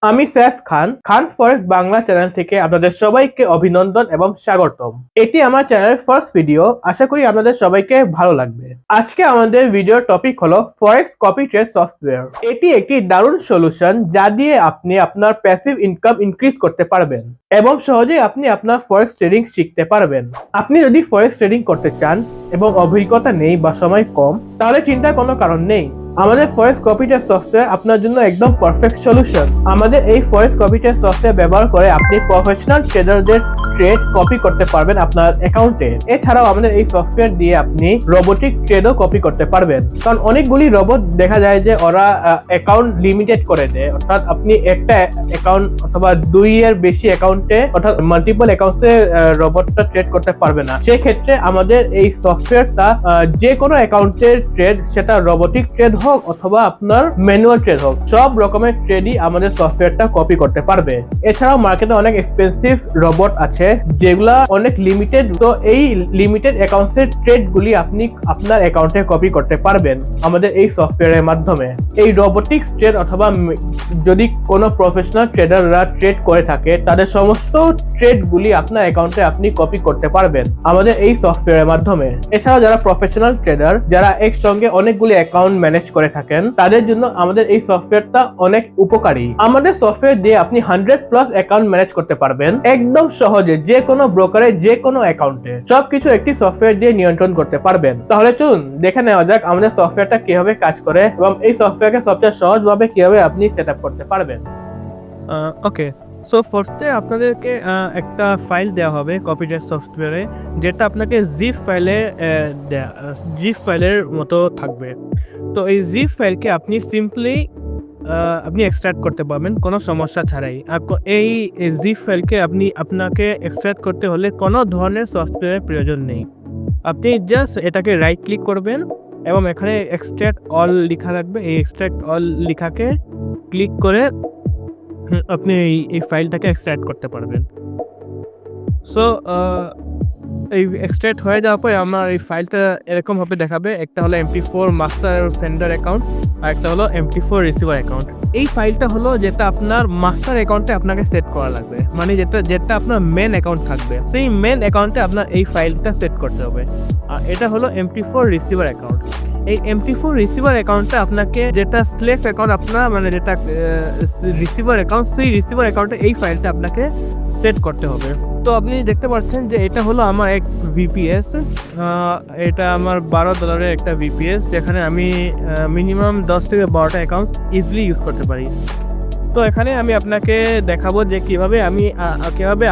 আমি সৈয়দ খান, খান ফরেক্স বাংলা চ্যানেল থেকে আপনাদের সবাইকে অভিনন্দন এবং স্বাগতম। এটি আমার চ্যানেলের ফার্স্ট ভিডিও। আশা করি আপনাদের সবাইকে ভালো লাগবে। আজকে আমাদের ভিডিওর টপিক হলো ফরেক্স কপি ট্রেড সফটওয়্যার। এটি একটি দারুণ সলিউশন যা দিয়ে আপনি আপনার প্যাসিভ ইনকাম ইনক্রিজ করতে পারবেন এবং সহজেই আপনি আপনার ফরেক্স ট্রেডিং শিখতে পারবেন। আপনি যদি ফরেক্স ট্রেডিং করতে চান এবং অভিজ্ঞতা নেই বা সময় কম, তাহলে চিন্তার কোনো কারণ নেই। আমাদের ফরেক্স কপি ট্রেড সফটওয়্যার আপনার জন্য একদম পারফেক্ট সলিউশন। আমাদের এই ফরেক্স কপি ট্রেড সফটওয়্যার ব্যবহার করে আপনি প্রফেশনাল ট্রেডারদের ট্রেড কপি করতে পারবেন আপনার অ্যাকাউন্টে। এছাড়াও আমাদের এই সফটওয়্যার দিয়ে আপনি রোবোটিক ট্রেডও কপি করতে পারবেন, কারণ অনেকগুলি রোবট দেখা যায় যে ওরা অ্যাকাউন্ট লিমিটেড করে দেয়, অর্থাৎ আপনি একটা অ্যাকাউন্ট অথবা 2 এর বেশি অ্যাকাউন্টে অর্থাৎ মাল্টিপল অ্যাকাউন্টে রোবটটা ট্রেড করতে পারবে না। সেই ক্ষেত্রে আমাদের এই সফটওয়্যারটা যে কোনো অ্যাকাউন্টের ট্রেড, সেটা রোবোটিক ট্রেড হোক অথবা আপনার ম্যানুয়াল ট্রেড হোক, সব রকমের ট্রেডই আমাদের সফটওয়্যারটা কপি করতে পারবে। এছাড়াও মার্কেটে অনেক এক্সপেন্সিভ রোবট আছে যেগুলা অনেক লিমিটেড, তো এই লিমিটেড অ্যাকাউন্টের ট্রেডগুলি আপনি আপনার অ্যাকাউন্টে কপি করতে পারবেন আমাদের এই সফটওয়্যারের মাধ্যমে। এই রোবোটিক্স ট্রেড অথবা যদি কোনো প্রফেশনাল ট্রেডাররা ট্রেড করে থাকে, তাদের সমস্ত ট্রেডগুলি আপনার অ্যাকাউন্টে আপনি কপি করতে পারবেন আমাদের এই সফটওয়্যারের মাধ্যমে। এছাড়াও যারা প্রফেশনাল ট্রেডার, যারা একসঙ্গে অনেকগুলি অ্যাকাউন্ট ম্যানেজ করে থাকেন, তাদের জন্য আমাদের এই সফটওয়্যারটা অনেক উপকারী। আমাদের সফটওয়্যার দিয়ে আপনি 100+ অ্যাকাউন্ট ম্যানেজ করতে পারবেন একদম সহজে, যে কোনো ব্রোকারে যে কোনো অ্যাকাউন্টে সবকিছু একটি সফটওয়্যার দিয়ে নিয়ন্ত্রণ করতে পারবেন। তাহলে চলুন দেখে নেওয়া যাক আমাদের সফটওয়্যারটা কিভাবে কাজ করে এবং এই সফটওয়্যারকে সবচেয়ে সহজভাবে কিভাবে আপনি সেটআপ করতে পারবেন। ওকে, সো ফার্স্টে আপনাদেরকে একটা ফাইল দেওয়া হবে কপি ট্রেড সফটওয়্যারে, যেটা আপনাকে জিপ ফাইলের মতো থাকবে। তো এই জিপ ফাইলকে আপনি সিম্পলি আপনি এক্সট্রাক্ট করতে পারবেন কোনো সমস্যা ছাড়াই। এই জিপ ফাইলকে আপনাকে এক্সট্রাক্ট করতে হলে কোনো ধরনের সফটওয়্যারের প্রয়োজন নেই। আপনি জাস্ট এটাকে রাইট ক্লিক করবেন এবং এখানে এক্সট্রাক্ট অল লেখা থাকবে। এই এক্সট্রাক্ট অল লেখাকে ক্লিক করে আপনি এই ফাইলটাকে এক্সট্রাক্ট করতে পারবেন। সো এই এক্সট্রাক্ট হয়ে যাওয়ার পরে আমার এই ফাইলটা এরকমভাবে দেখাবে। একটা হলো MP4 মাস্টার সেন্ডার অ্যাকাউন্ট, আর একটা হলো MP4 রিসিভার অ্যাকাউন্ট। এই ফাইলটা হলো যেটা আপনার মাস্টার অ্যাকাউন্টে আপনাকে সেট করা লাগবে, মানে যেটা আপনার মেন অ্যাকাউন্ট থাকবে, সেই মেন অ্যাকাউন্টে আপনার এই ফাইলটা সেট করতে হবে। আর এটা হলো MP4 রিসিভার অ্যাকাউন্ট। এই MP4 রিসিভার অ্যাকাউন্টে আপনাকে যেটা স্লেভ অ্যাকাউন্ট আপনার মানে যেটা রিসিভার অ্যাকাউন্ট, সেই রিসিভার অ্যাকাউন্টে এই ফাইলটা আপনাকে সেট করতে হবে। তো আপনি দেখতে পাচ্ছেন যে এটা হলো আমার এক VPS। এটা আমার $12 একটা VPS, যেখানে আমি মিনিমাম 10 থেকে 12টা অ্যাকাউন্ট ইজিলি ইউজ করতে পারি। তো এখানে আমি আপনাকে দেখাবো যে কিভাবে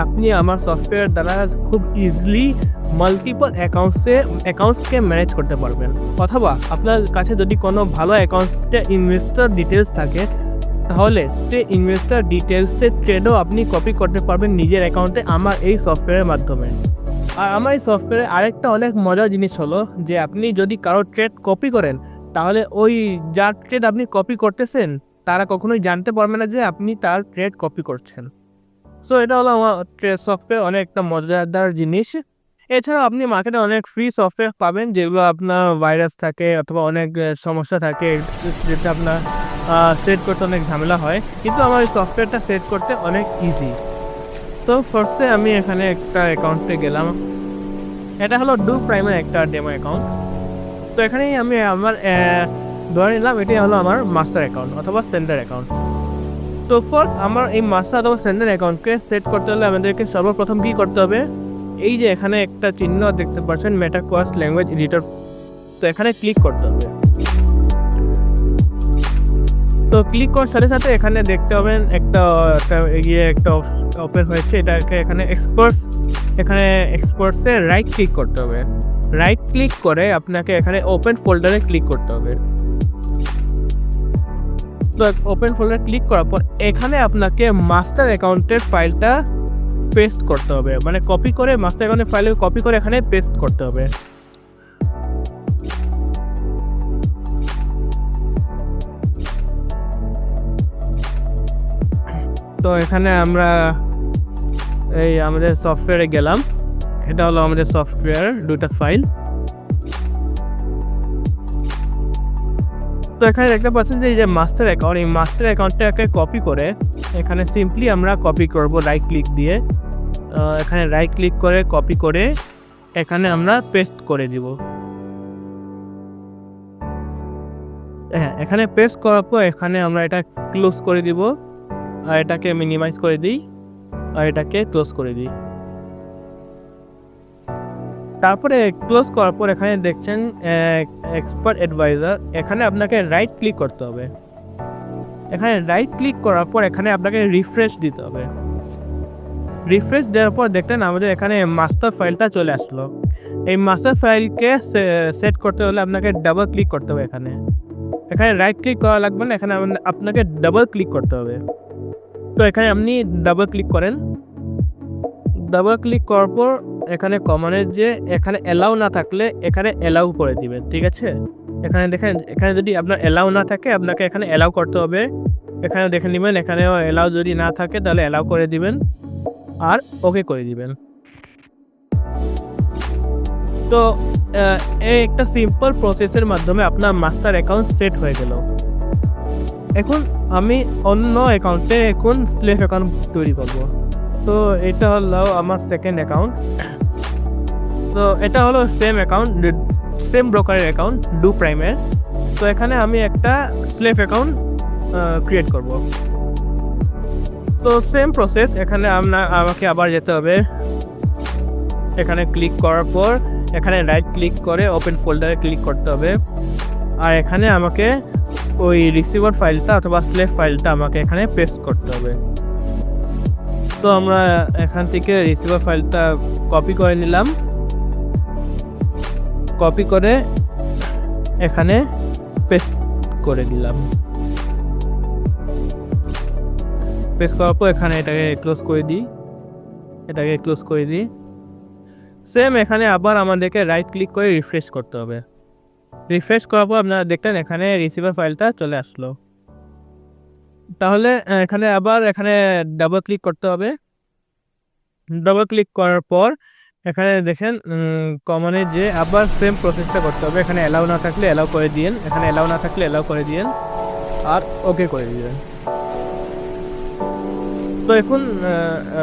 আপনি আমার সফটওয়্যার দ্বারা খুব ইজিলি মাল্টিপল অ্যাকাউন্টসকে ম্যানেজ করতে পারবেন। অথবা আপনার কাছে যদি কোনো ভালো অ্যাকাউন্টে ইনভেস্টর ডিটেলস থাকে, তাহলে সেই ইনভেস্টর ডিটেলসের ট্রেডও আপনি কপি করতে পারবেন নিজের অ্যাকাউন্টে আমার এই সফটওয়্যারের মাধ্যমে। আর আমার এই সফটওয়্যারে আরেকটা অনেক মজার জিনিস হলো যে আপনি যদি কারো ট্রেড কপি করেন, তাহলে ওই যার ট্রেড আপনি কপি করতেছেন তারা কখনোই জানতে পারবে না যে আপনি তার ট্রেড কপি করছেন। সো এটা হলো আমার ট্রেড সফটওয়্যার, অনেক একটা মজাদার জিনিস। এছাড়াও আপনি মার্কেটে অনেক ফ্রি সফটওয়্যার পাবেন যেগুলো আপনার ভাইরাস থাকে অথবা অনেক সমস্যা থাকে, যেটা আপনার সেট করতে অনেক ঝামেলা হয়, কিন্তু আমার এই সফটওয়্যারটা সেট করতে অনেক ইজি। সো ফার্স্টে আমি এখানে একটা অ্যাকাউন্টে গেলাম। এটা হলো ডু প্রাইমের একটা ডেমো অ্যাকাউন্ট। তো এখানেই আমি আমার ধরে নিলাম এটি হলো আমার মাস্টার অ্যাকাউন্ট অথবা সেন্ডার অ্যাকাউন্ট। তো ফার্স্ট আমার এই মাস্টার অথবা সেন্ডার অ্যাকাউন্টকে সেট করতে হলে আমাদেরকে সর্বপ্রথম কী করতে হবে, এই যে এখানে একটা চিহ্ন দেখতে পাচ্ছেন মেটাকোয়াস্ট ল্যাঙ্গুয়েজ এডিটর, তো এখানে ক্লিক করতে হবে। তো ক্লিক করার সাথে সাথে এখানে দেখতে পাবেন একটা ওপেন হয়েছে, এটাকে এখানে এক্সপোর্টসে রাইট ক্লিক করতে হবে। রাইট ক্লিক করে আপনাকে এখানে ওপেন ফোল্ডারে ক্লিক করতে হবে। তো ওপেন ফোল্ডারে ক্লিক করার পর এখানে আপনাকে মাস্টার অ্যাকাউন্টের ফাইলটা পেস্ট করতে হবে, মানে কপি করে মাস্টার অ্যাকাউন্টের ফাইলে কপি করে এখানে পেস্ট করতে হবে। তো এখানে আমরা এই আমাদের সফটওয়্যারে গেলাম। এটা হলো আমাদের সফটওয়্যার দুটো ফাইল। তো এখানে দেখতে পাচ্ছেন যে এই যে মাস্টার অ্যাকাউন্ট, এই মাস্টার অ্যাকাউন্টটাকে কপি করে এখানে সিম্পলি আমরা কপি করব রাইট ক্লিক দিয়ে। এখানে রাইট ক্লিক করে কপি করে এখানে আমরা পেস্ট করে দিব। হ্যাঁ, এখানে পেস্ট করার পর এখানে আমরা এটা ক্লোজ করে দিব, আর এটাকে মিনিমাইজ করে দিই, আর এটাকে ক্লোজ করে দিই। তারপরে ক্লোজ করার পর এখানে দেখছেন এক্সপার্ট অ্যাডভাইজার, এখানে আপনাকে রাইট ক্লিক করতে হবে। এখানে রাইট ক্লিক করার পর এখানে আপনাকে রিফ্রেশ দিতে হবে। রিফ্রেশ দেওয়ার পর দেখলেন আমাদের এখানে মাস্টার ফাইলটা চলে আসলো। এই মাস্টার ফাইলকে সেট করতে হলে আপনাকে ডাবল ক্লিক করতে হবে। এখানে রাইট ক্লিক করা লাগবে না, এখানে আপনাকে ডাবল ক্লিক করতে হবে। তো এখানে আপনি ডাবল ক্লিক করেন। ডাবল ক্লিক করার পর এখানে কমানের যে এখানে অ্যালাউ না থাকলে এখানে অ্যালাউ করে দিবেন, ঠিক আছে? এখানে দেখেন, এখানে যদি আপনার অ্যালাউ না থাকে আপনাকে এখানে অ্যালাউ করতে হবে। এখানে দেখে নেবেন, এখানেও অ্যালাউ যদি না থাকে তাহলে অ্যালাউ করে দিবেন আর ওকে করে দিবেন। তো এই একটা সিম্পল প্রসেসের মাধ্যমে আপনার মাস্টার অ্যাকাউন্ট সেট হয়ে গেল। এখন আমি অন্য অ্যাকাউন্টে এখন স্লেভ অ্যাকাউন্ট তৈরি করব। তো এটা হলো আমার সেকেন্ড অ্যাকাউন্ট। তো এটা হলো সেম অ্যাকাউন্ট, সেম ব্রোকারের অ্যাকাউন্ট ডু প্রাইমের। তো এখানে আমি একটা স্লেভ অ্যাকাউন্ট ক্রিয়েট করব। তো সেম প্রসেস, এখানে আমাকে আবার যেতে হবে। এখানে ক্লিক করার পর এখানে রাইট ক্লিক করে ওপেন ফোল্ডারে ক্লিক করতে হবে, আর এখানে আমাকে ওই রিসিভার ফাইলটা অথবা স্লেভ ফাইলটা আমাকে এখানে পেস্ট করতে হবে। তো আমরা এখান থেকে রিসিভার ফাইলটা কপি করে নিলাম, কপি করে এখানে পেস্ট করে দিলাম। পেস্ট করার পর এখানে এটাকে ক্লোজ করে দিই, সেম এখানে আবার আমাদেরকে রাইট ক্লিক করে রিফ্রেশ করতে হবে। রিফ্রেশ করার পর আপনারা দেখলেন এখানে রিসিভার ফাইলটা চলে আসলো। তাহলে এখানে আবার এখানে ডাবল ক্লিক করতে হবে। ডাবল ক্লিক করার পর এখানে দেখেন কমনে যে আবার সেম প্রসেসটা করতে হবে। এখানে অ্যালাউ না থাকলে অ্যালাউ করে দিন, এখানে অ্যালাউ না থাকলে অ্যালাউ করে দিন আর ওকে করে দিবেন। তো এখন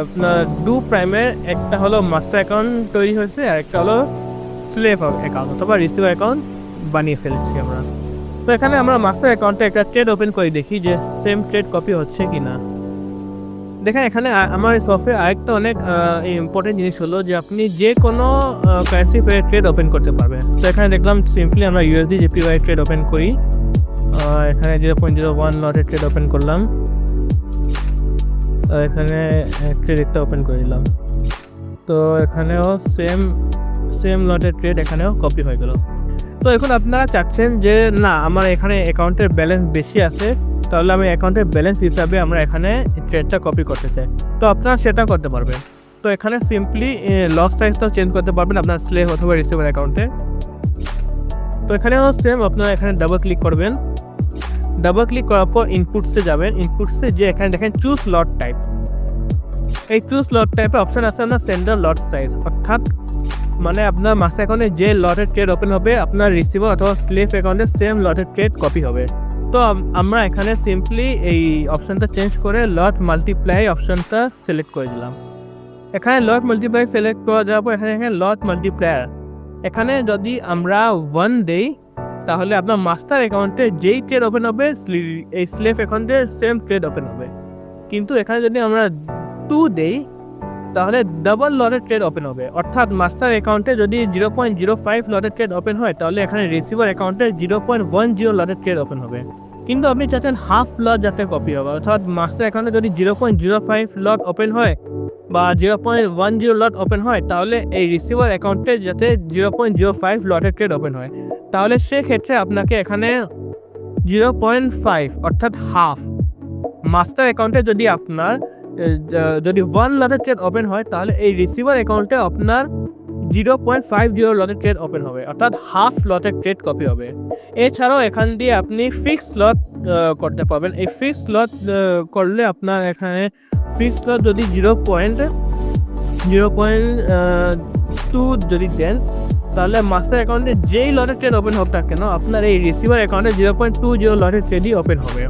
আপনার ডু প্রাইমের একটা হলো মাস্টার অ্যাকাউন্ট তৈরি হয়েছে, আর একটা হলো স্লেভ অ্যাকাউন্ট অথবা রিসিভার অ্যাকাউন্ট বানিয়ে ফেলছি আমরা। তো এখানে আমরা মাস্টার অ্যাকাউন্টে একটা ট্রেড ওপেন করে দেখি যে সেম ট্রেড কপি হচ্ছে কি না। দেখেন এখানে আমার এই সফটওয়্যার আরেকটা অনেক ইম্পর্টেন্ট জিনিস হলো যে আপনি যে কোনো কারেন্সি পেয়ে ট্রেড ওপেন করতে পারবেন। তো এখানে দেখলাম সিম্পলি আমরা ইউএসডি জেপিওয়াই ট্রেড ওপেন করি। এখানে 0.01 লটের ট্রেড ওপেন করলাম, এখানে ট্রেড একটা ওপেন করে দিলাম। তো এখানেও সেম লটের ট্রেড এখানেও কপি হয়ে গেল। তো এখন আপনারা চাচ্ছেন যে না আমার এখানে অ্যাকাউন্টের ব্যালেন্স বেশি আছে, তাহলে আমি অ্যাকাউন্টের ব্যালেন্স হিসাবে আমরা এখানে ট্রেডটা কপি করতে চাই। তো আপনারা সেটা করতে পারবেন। তো এখানে সিম্পলি লস সাইজটাও চেঞ্জ করতে পারবেন আপনার স্লেভ অথবা রিসিভার অ্যাকাউন্টে। তো এখানেও সেম, আপনারা এখানে ডাবল ক্লিক করবেন। ডাবল ক্লিক করার পর ইনপুটসে যাবেন। ইনপুটসে যে এখানে দেখেন চুজ লট টাইপ, এই চুজ লট টাইপে অপশন আছে আপনার সেন্ডার লট সাইজ, অর্থাৎ মানে আপনার মাস্টার অ্যাকাউন্টে যে লটের ট্রেড ওপেন হবে আপনার রিসিভার অথবা স্লেভ অ্যাকাউন্টে সেম লটের ট্রেড কপি হবে। তো আমরা এখানে সিম্পলি এই অপশনটা চেঞ্জ করে লট মাল্টিপ্লাই অপশনটা সিলেক্ট করে দিলাম। এখানে লট মাল্টিপ্লাই সিলেক্ট করা যাওয়ার পর এখানে লট মাল্টিপ্লায়ার, এখানে যদি আমরা 1 দেই তাহলে আপনার মাস্টার অ্যাকাউন্টে যেই ট্রেড ওপেন হবে এই স্লেভ অ্যাকাউন্টে সেম ট্রেড ওপেন হবে। কিন্তু এখানে যদি আমরা 2 দেই তাহলে ডাবল লটের ট্রেড ওপেন হবে, অর্থাৎ মাস্টার অ্যাকাউন্টে যদি 0.05 লটের ট্রেড ওপেন হয় তাহলে এখানে রিসিভার অ্যাকাউন্টে 0.10 লটের ট্রেড ওপেন হবে। কিন্তু আপনি চাচ্ছেন হাফ লট যাতে কপি হবে, অর্থাৎ মাস্টার অ্যাকাউন্টে যদি 0.05 লট ওপেন হয় বা 0.10 লট ওপেন হয় তাহলে এই রিসিভার অ্যাকাউন্টে যাতে 0.05 লটের ট্রেড ওপেন হয়। তাহলে সেক্ষেত্রে আপনাকে এখানে 0.5 অর্থাৎ হাফ, মাস্টার অ্যাকাউন্টে যদি আপনার যদি 1 লটের ট্রেড ওপেন হয় তাহলে এই রিসিভার অ্যাকাউন্টে আপনার 0.50 লটের ট্রেড ওপেন হবে, অর্থাৎ হাফ লটের ট্রেড কপি হবে। এছাড়াও এখান দিয়ে আপনি ফিক্স লট করতে পারবেন। এই ফিক্স লট করলে আপনার এখানে ফিক্স লট যদি 0.2 যদি দেন তাহলে মাস্টার অ্যাকাউন্টে যেই লটের ট্রেড ওপেন হোক না কেন আপনার এই রিসিভার অ্যাকাউন্টে 0.20 লটের ট্রেডই ওপেন হবে।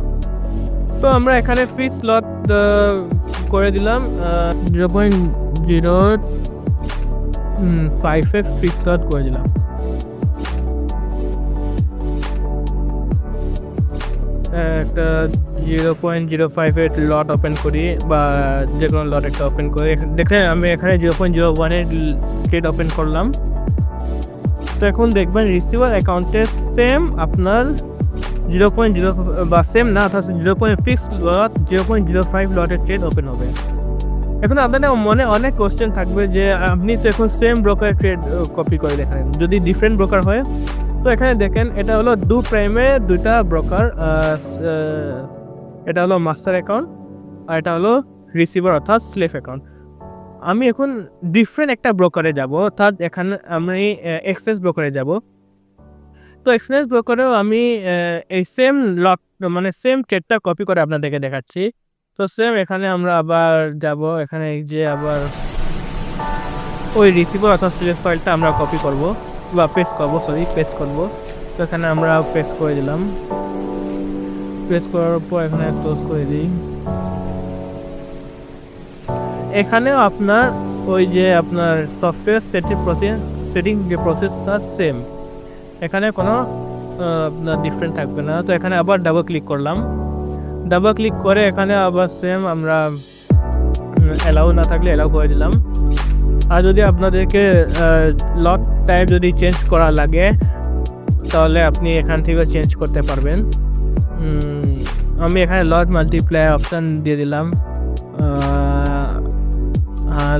তো আমরা এখানে ফিক্স লট তো করে দিলাম 0.058 ফিক্স লট করে দিলাম। একটা 0.058 লট ওপেন করি বা যে কোনো লট একটা ওপেন করি। দেখেন আমি এখানে 0.01 এর ট্রেড ওপেন করলাম। তো এখন দেখবেন রিসিভার অ্যাকাউন্টে সেম আপনার 0.0 বা সেম না, অর্থাৎ 0.05 লটের ট্রেড ওপেন হবে। এখন আপনাদের মনে অনেক কোশ্চেন থাকবে যে আপনি তো এখন সেম ব্রোকারের ট্রেড কপি করে দেখেন, যদি ডিফারেন্ট ব্রোকার হয়। তো এখানে দেখেন এটা হলো ডু প্রাইমে দুইটা ব্রোকার, এটা হলো মাস্টার অ্যাকাউন্ট আর এটা হলো রিসিভার অর্থাৎ স্লেভ অ্যাকাউন্ট। আমি এখন ডিফারেন্ট একটা ব্রোকারে যাব, অর্থাৎ এখানে আমি এক্সচেঞ্জ ব্রোকারে যাব। তো এক্সচেঞ্জ ব্রোকারেও আমি এই সেম লট মানে সেম ট্রেডটা কপি করে আপনাদেরকে দেখাচ্ছি। তো সেম এখানে আমরা আবার যাব, এখানে এই যে আবার ওই রিসিভার অর্থাৎ স্লেভ ফাইলটা আমরা কপি করব বা পেস্ট করব। তো এখানে আমরা পেস্ট করে দিলাম। পেস্ট করার পর এখানে ক্লোজ করে দিই। এখানেও আপনার ওই যে আপনার সফটওয়্যার সেটিং যে প্রসেসটা সেম, এখানে কোনো আপনার ডিফারেন্ট থাকবে না। তো এখানে আবার ডাবল ক্লিক করলাম। ডাবল ক্লিক করে এখানে আবার সেম আমরা অ্যালাউ না থাকলে অ্যালাউ করে দিলাম। আর যদি আপনাদেরকে লট টাইপ যদি চেঞ্জ করা লাগে তাহলে আপনি এখান থেকে চেঞ্জ করতে পারবেন। আমি এখানে লট মাল্টিপ্লাই অপশান দিয়ে দিলাম।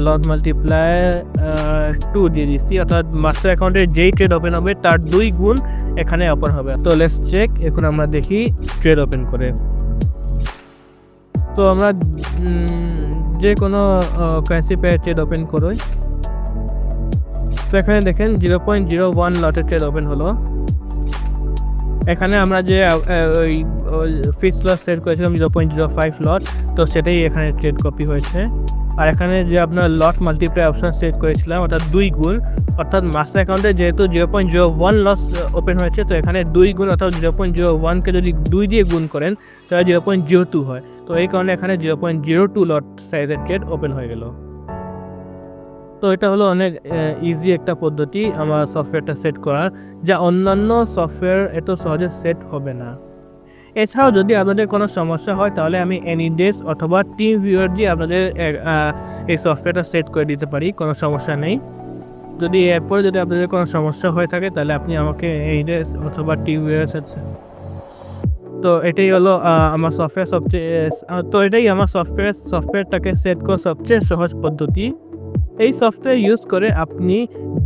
লট মাল্টিপ্লাই 2 দিয়ে দিচ্ছি, অর্থাৎ মাস্টার অ্যাকাউন্টের যেই ট্রেড ওপেন হবে তার 2 গুণ এখানে ওপেন হবে। তো লেটস চেক, এখন আমরা দেখি ট্রেড ওপেন করে। তো আমরা যে কোনো কারেন্সি পেয়ে ট্রেড ওপেন করই। তো এখানে দেখেন 0.01 লটের ট্রেড ওপেন হলো। এখানে আমরা যে ওই ফিক্স লট সেট করেছিলাম 0.05 লট, তো সেটাই এখানে ট্রেড কপি হয়েছে। আর এখানে যে আপনার লট মাল্টিপ্লাই অপশন সেট করেছিলাম অর্থাৎ 2 গুণ, অর্থাৎ মাস্টার অ্যাকাউন্টে যেহেতু 0.01 লস ওপেন হয়েছে, তো এখানে 2 গুণ অর্থাৎ 0.01কে যদি 2 দিয়ে গুণ করেন তাহলে 0.02 হয়। তো এই কারণে এখানে 0.02 লট সাইজের ট্রেড ওপেন হয়ে গেল। তো এটা হলো অনেক ইজি একটা পদ্ধতি আমার সফটওয়্যারটা সেট করার, যা অন্যান্য সফটওয়্যার এত সহজে সেট হবে না। এছাড়াও যদি আপনাদের কোনো সমস্যা হয় তাহলে আমি এনিডেস্ক অথবা টিম ভিউয়ার দিয়ে আপনাদের এই সফটওয়্যারটা সেট করে দিতে পারি, কোনো সমস্যা নেই। যদি এরপরে যদি আপনাদের কোনো সমস্যা হয়ে থাকে তাহলে আপনি আমাকে এনিডেস্ক অথবা টিম ভিউয়ার তো এটাই হলো আমার সফটওয়্যারটাকে সেট করার সবচেয়ে সহজ পদ্ধতি। এই সফটওয়্যার ইউজ করে আপনি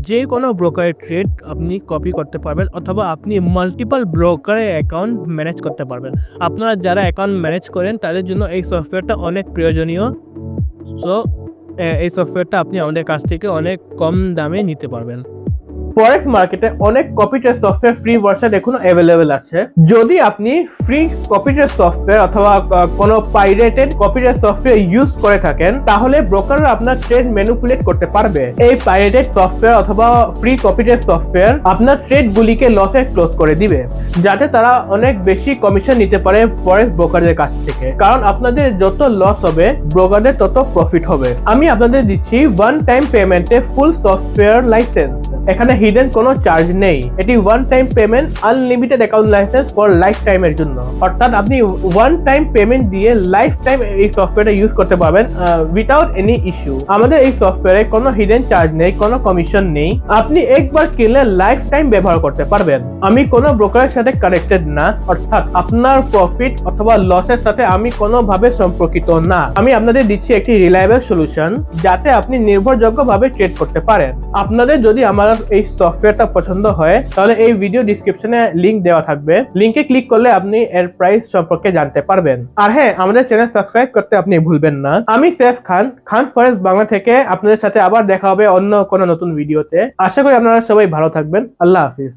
যে কোনো ব্রোকারের ট্রেড আপনি কপি করতে পারবেন অথবা আপনি মাল্টিপল ব্রোকারের অ্যাকাউন্ট ম্যানেজ করতে পারবেন। আপনারা যারা অ্যাকাউন্ট ম্যানেজ করেন তাদের জন্য এই সফটওয়্যারটা অনেক প্রয়োজনীয়। সো এই সফটওয়্যারটা আপনি আমাদের কাছ থেকে অনেক কম দামে নিতে পারবেন। ফরেক্স মার্কেটে অনেক copy trade software free version এখনো অ্যাভেলেবেল আছে। যদি আপনি ফ্রি কপি ট্রেড সফটওয়্যার অথবা কোনো pirated copy trade software use করে থাকেন তাহলে ব্রোকাররা আপনার ট্রেড ম্যানিপুলেট করতে পারবে। এই পাইরেটেড সফটওয়্যার অথবা ফ্রি কপি ট্রেড সফটওয়্যার আপনার ট্রেড গুলিকে লসে ক্লোজ করে দিবে, যাতে তারা অনেক বেশি কমিশন নিতে পারে ফরেক্স ব্রোকারদের কাছ থেকে। কারণ আপনাদের যত লস হবে ব্রোকারদের তত প্রফিট হবে। আমি আপনাদের দিচ্ছি ওয়ান টাইম পেমেন্টে ফুল সফটওয়্যার লাইসেন্স। এখানে হিডেন কোনো চার্জ নেই। এটি one time payment unlimited account licence for life টাইমের জন্য, অর্থাৎ আপনি ওয়ান টাইম পেমেন্ট দিয়ে লাইফ টাইম এই সফটওয়্যারটা ইউজ করতে পারবেন উইদাউট এনি ইস্যু। আমাদের এই সফটওয়্যারে কোনো হিডেন চার্জ নেই, কোনো কমিশন নেই। আপনি একবার কিনলে লাইফ টাইম ব্যবহার করতে পারবেন। আমি কোনো ব্রোকারের সাথে কানেক্টেড না, অর্থাৎ আপনার প্রফিট অথবা লসের সাথে আমি কোনোভাবে সম্পর্কিত না। আমি আপনাদের দিচ্ছি একটি রিলায়েবল সলিউশন যাতে আপনি নির্ভরযোগ্যভাবে ট্রেড করতে পারেন। আপনাদের যদি আমার এই সফটওয়্যারটা পছন্দ হয় তাহলে এই ভিডিও ডেসক্রিপশনে লিংক দেওয়া থাকবে, লিংকে ক্লিক করলে আপনি এর প্রাইস সম্পর্কে জানতে পারবেন। আর হ্যাঁ, আমাদের চ্যানেল সাবস্ক্রাইব করতে আপনি ভুলবেন না। আমি সেফ খান ফরেক্স বাংলা থেকে আপনাদের সাথে আবার দেখা হবে অন্য কোনো নতুন ভিডিওতে। আশা করি আপনারা সবাই ভালো থাকবেন। আল্লাহ হাফিজ।